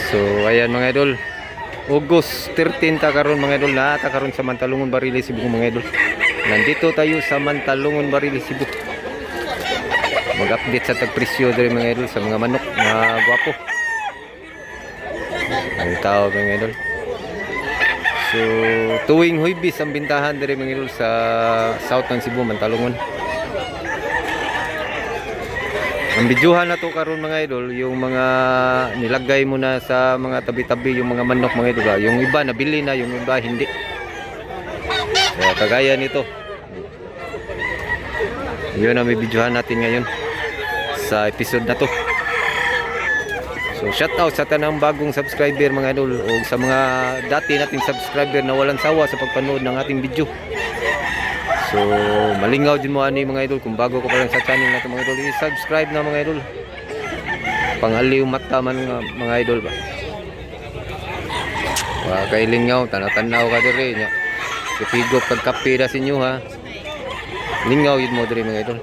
So ayan mga idol, August 13 ta karon mga idol, na ta karon sa Mantalungon, Barili, Cebu mga idol. Nandito tayo sa Mantalungon, Barili, Cebu. Mag-update sa tagpresyo diri mga idol sa mga manok na gwapo. Ang tao mga idol. So tuwing Huwebes ang bintahan diri mga idol sa South ng Cebu, Mantalungon. Ang bidyuhan na to karon mga idol, yung mga nilagay mo na sa mga tabi-tabi yung mga manok mga idol. Yung iba nabili na, yung iba hindi. Kaya kagaya nito. Yun ang may bidyuhan natin ngayon sa episode na to. So shout out sa tanang bagong subscriber mga idol, o sa mga dati nating subscriber na walang sawa sa pagpanood ng ating video. So malingaw din mo ani mga idol, kung bago ka pa lang sa channel natin mga idol, i-subscribe na mga idol. Pangaliw mata man mga idol ba. Wa kay lingaw, tanaw-tanaw ka diri nya. Kapigop kag kape ra sinyo ha. Lingaw yun mo diri mga idol.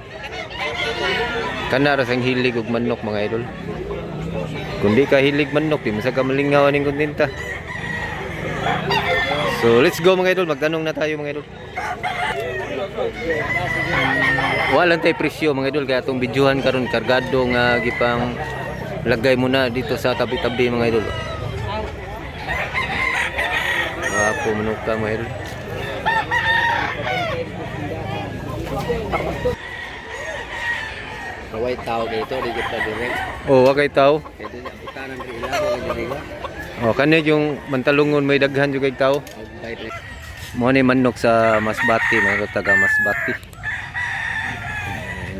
Kana ra sang hilig og manok mga idol. Kung di ka hilig manok, di masaka malingaw aning kontenta. So let's go mga idol, magtanong na tayo mga idol. Walang tay presyo mga idol, kaya itong bidyuhan karon kargado nga gipang lagay mo na dito sa tabi-tabi mga idol. Wapo manuka mga idol. Kaway tao kay ito, di kita direct. Oh, wa kay tao. Kaya di butanan rin ilaw kay dirigo. Oh, kani yung Mantalungon may daghan jud kay tao. Mo ni manok sa Masbati, mga taga Masbati.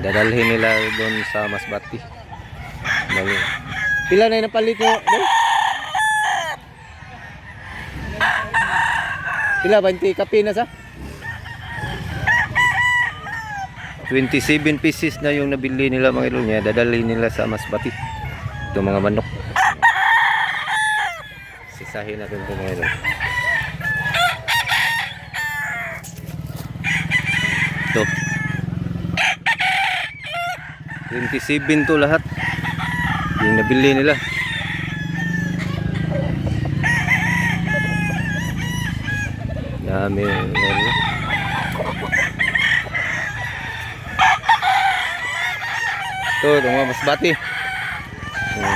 Dadalhin nila doon sa Masbati. Pila na yung napalit mo? Pila 20 kape na sa? 27 pieces na yung nabili nila mga idol niya. Dadalhin nila sa Masbati. Ito mga manok. Sisahin natin ito mga idol. Ito 27 to lahat yung nabili nila. Dami ito mga Masbati.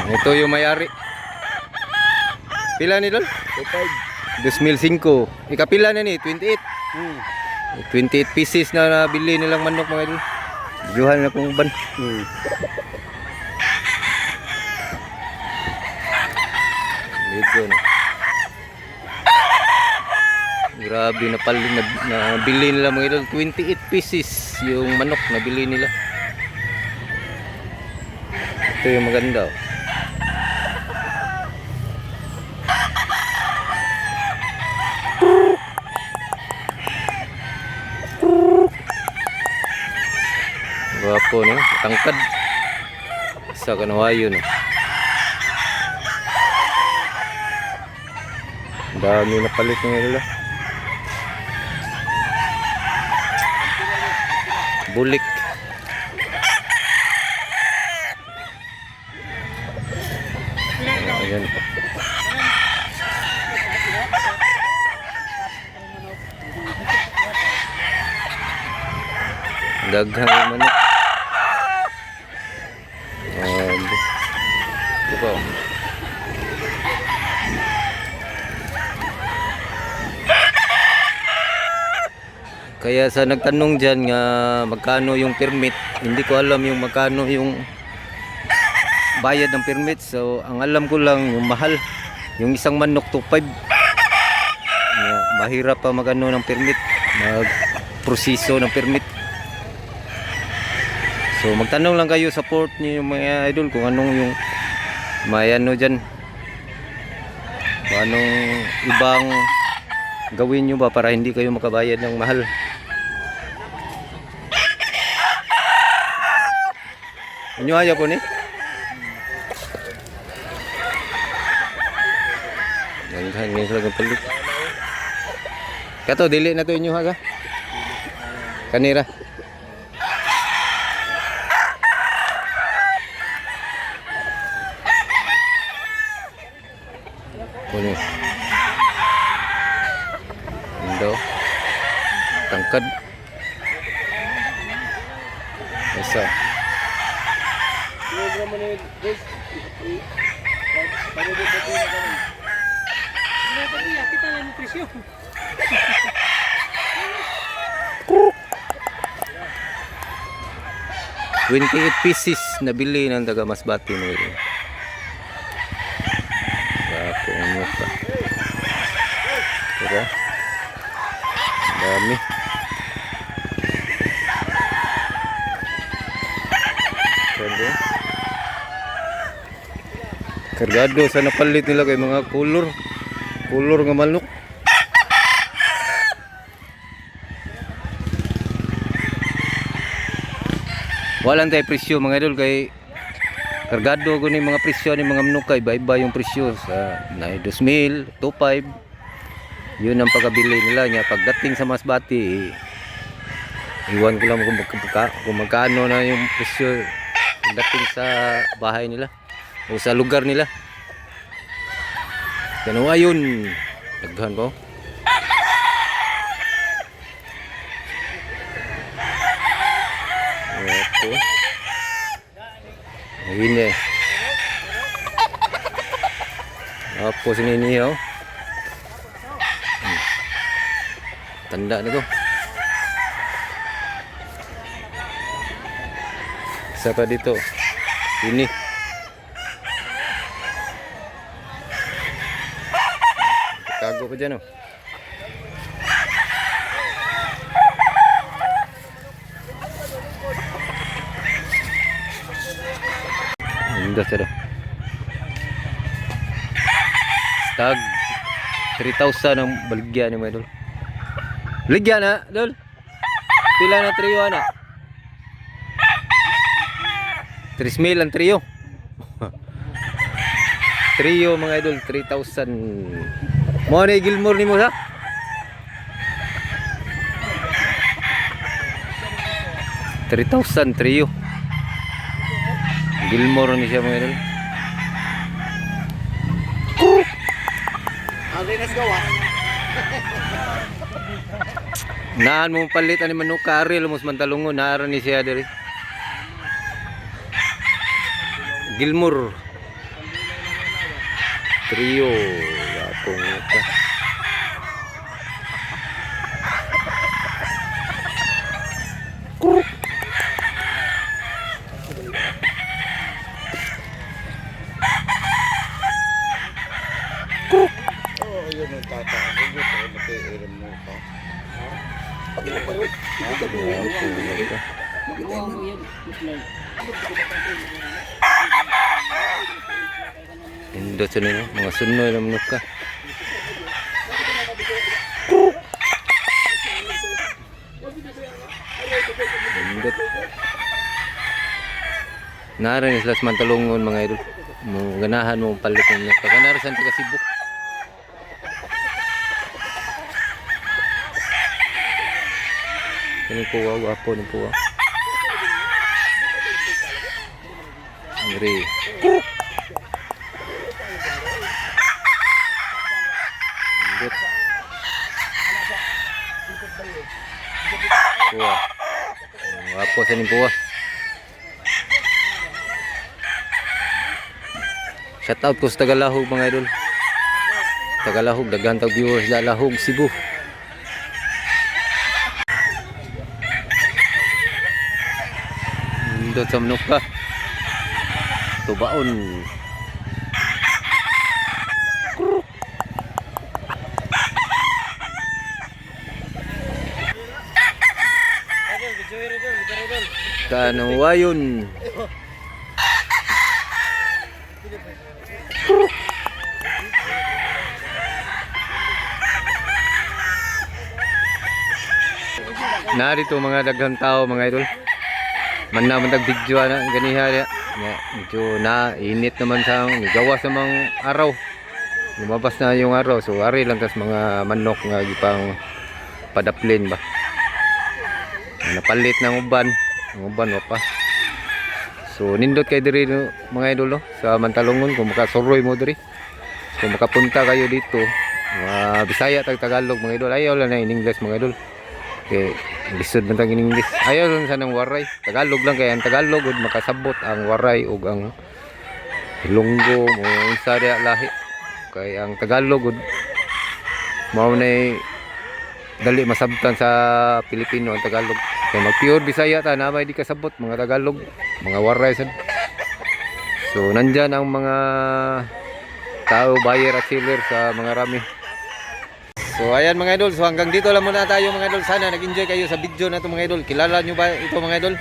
Ito yung may-ari. Pila ni Dol? 2005. Ikapila na ni 28. 28 pieces na nabili nilang manok mga idol. Bidyuhan na kong ban. Dito na. Grabe na pala nabili nila mga idol. 28 pieces yung manok nabili nila. Ito yung maganda oh. Wapo no, tangkad. Sa kanawayo no. Dami na palit ng nila. Bulik. Ayan. Daghang manok. Ito po. Kaya sa nagtanong dyan nga magkano yung permit, hindi ko alam yung magkano yung bayad ng permit. So ang alam ko lang yung mahal, yung isang manok 2.5. Mahirap pa magano ng permit, magproseso ng permit. So magtanong lang kayo, support niyo yung mga idol kung anong yung may ano dyan, kung anong ibang gawin nyo ba para hindi kayo makabayad ng mahal. Inyo aja po ni nanghan ngayon sila palit kato dili na to inyo ha ka kanira. Kuno. Indo. Tangkad. Asa. Kita lang yung presyo. 28 pieces nabili ng taga Masbate mo yun. Ako ano pa. Diba? Dami. Kargado. Kargado sa napalit nila kay mga color. Color nga manok. Walang tayo presyo mga idol kay kargado ko ni mga presyo ni mga manok kay iba-iba yung presyo sa 2,000, 2,500. Yun ang pagkabili nila niya pagdating sa Masbate. Iwan ko lang kung magkano na yung presyo pagdating sa bahay nila o sa lugar nila. Ganun ayun. Daghan ko. Opo. Ayun eh. Opo si Nini oh. Tanda na to. Isa pa dito. Ini. Tago pa dyan oh. Indah sada. Stag 3,000 ang baligyan ni mga idol. Baligyan na, dol. Pila na trio na? 3,000 ang trio. Trio mga idol 3,000. Mo ni Gilmore ni mo sa? 3,000 trio. Gilmore ni siya mga idol. Let's go ah. Naan mo palit ani manok karil mo mantalungon naara ni siya diri. Gilmore. Trio. Yapong ka. Indo sa nila, mga sunoy na manok ka. Indot. Nara ni sila sa mantalungon mga idol. Ganahan mo palit ng manok ka. Kanara sa taga Cebu. Ini puwa, wapo ng puwa. Ngeri. Indot. Puwa. Wapo sa ning puwa. Shout out ko sa Tagalahog mga idol. Tagalahog, daghan tag viewers sa Lahog, Cebu. Indot sa manok ka. Tubaon. Kanuwayon. Narito mga daghang tao mga idol. Man naman video na ganiha ya. Medyo na init naman sa gawas namang araw. Lumabas na yung araw so ari lang tas mga manok nga gipang padaplin ba. Napalit ng uban. Ang uban wa pa. So nindot kay diri no, mga idol no, sa Mantalungon kung makasuroy mo diri. kung makapunta kayo dito, Bisaya tag Tagalog mga idol, ayaw lang na in English mga idol. Okay, lisod man tag in English. Ayaw lang sa nang waray. Tagalog lang kaya ang Tagalog ug makasabot ang waray ug ang Ilonggo o unsa diha lahi. Kay ang Tagalog ug mao nay dali masabtan sa Pilipino ang Tagalog. Kaya mag pure Bisaya ta na may di kasabot mga Tagalog, mga waray sad. So nandyan ang mga tao, buyer at seller sa mga rami. So ayan mga idol, so hanggang dito lang muna tayo mga idol. Sana nag-enjoy kayo sa video na ito mga idol. Kilala nyo ba ito mga idol?